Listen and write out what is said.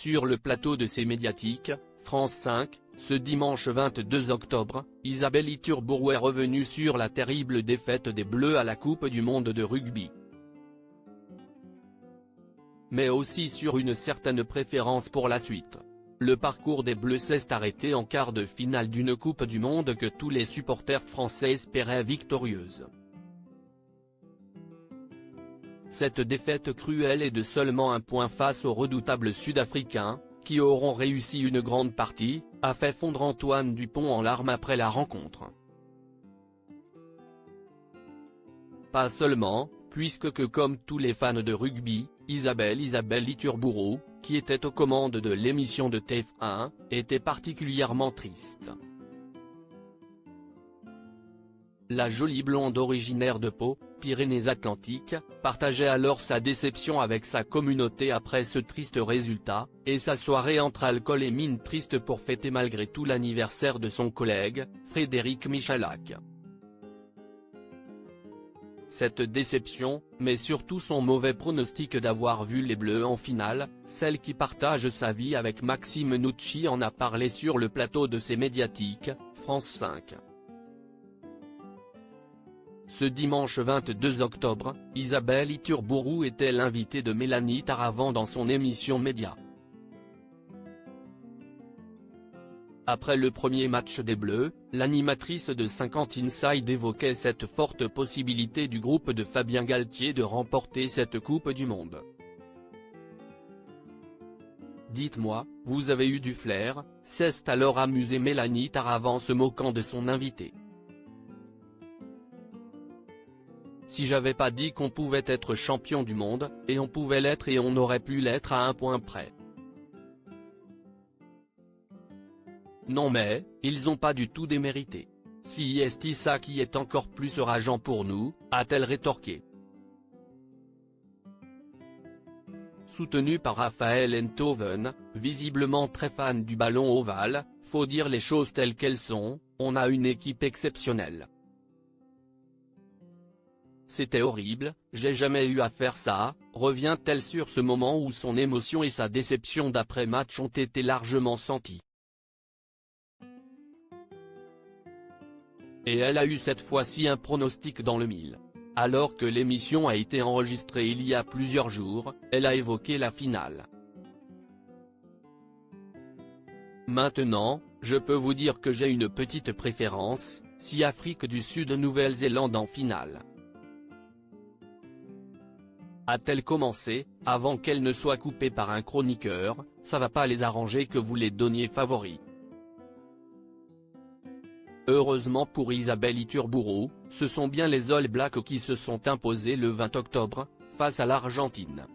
Sur le plateau de ces médiatiques, France 5, ce dimanche 22 octobre, Isabelle Iturburu est revenue sur la terrible défaite des Bleus à la Coupe du monde de rugby. Mais aussi sur une certaine préférence pour la suite. Le parcours des Bleus s'est arrêté en quart de finale d'une Coupe du monde que tous les supporters français espéraient victorieuse. Cette défaite cruelle est de seulement un point face aux redoutables Sud-Africains, qui auront réussi une grande partie, a fait fondre Antoine Dupont en larmes après la rencontre. Pas seulement, puisque comme tous les fans de rugby, Isabelle Iturburu, qui était aux commandes de l'émission de TF1, était particulièrement triste. La jolie blonde originaire de Pau, Pyrénées-Atlantiques, partageait alors sa déception avec sa communauté après ce triste résultat, et sa soirée entre alcool et mine triste pour fêter malgré tout l'anniversaire de son collègue, Frédéric Michalak. Cette déception, mais surtout son mauvais pronostic d'avoir vu les Bleus en finale, celle qui partage sa vie avec Maxime Nucci en a parlé sur le plateau de ses médiatiques, France 5. Ce dimanche 22 octobre, Isabelle Iturburu était l'invitée de Mélanie Taravant dans son émission Média. Après le premier match des Bleus, l'animatrice de 50 Inside évoquait cette forte possibilité du groupe de Fabien Galtier de remporter cette Coupe du Monde. Dites-moi, vous avez eu du flair, s'est alors amusée Mélanie Taravant se moquant de son invité. Si j'avais pas dit qu'on pouvait être champion du monde, et on pouvait l'être et on aurait pu l'être à un point près. Non mais, ils ont pas du tout démérité. Si est ça qui est encore plus rageant pour nous, a-t-elle rétorqué. Soutenu par Raphaël Enthoven, visiblement très fan du ballon ovale, faut dire les choses telles qu'elles sont, on a une équipe exceptionnelle. C'était horrible, j'ai jamais eu à faire ça, revient-elle sur ce moment où son émotion et sa déception d'après-match ont été largement senties. Et elle a eu cette fois-ci un pronostic dans le mille. Alors que l'émission a été enregistrée il y a plusieurs jours, elle a évoqué la finale. Maintenant, je peux vous dire que j'ai une petite préférence, si Afrique du Sud-Nouvelle-Zélande en finale. A-t-elle commencé, avant qu'elle ne soit coupée par un chroniqueur, ça va pas les arranger que vous les donniez favoris. Heureusement pour Isabelle Iturburu, ce sont bien les All Blacks qui se sont imposés le 20 octobre, face à l'Argentine.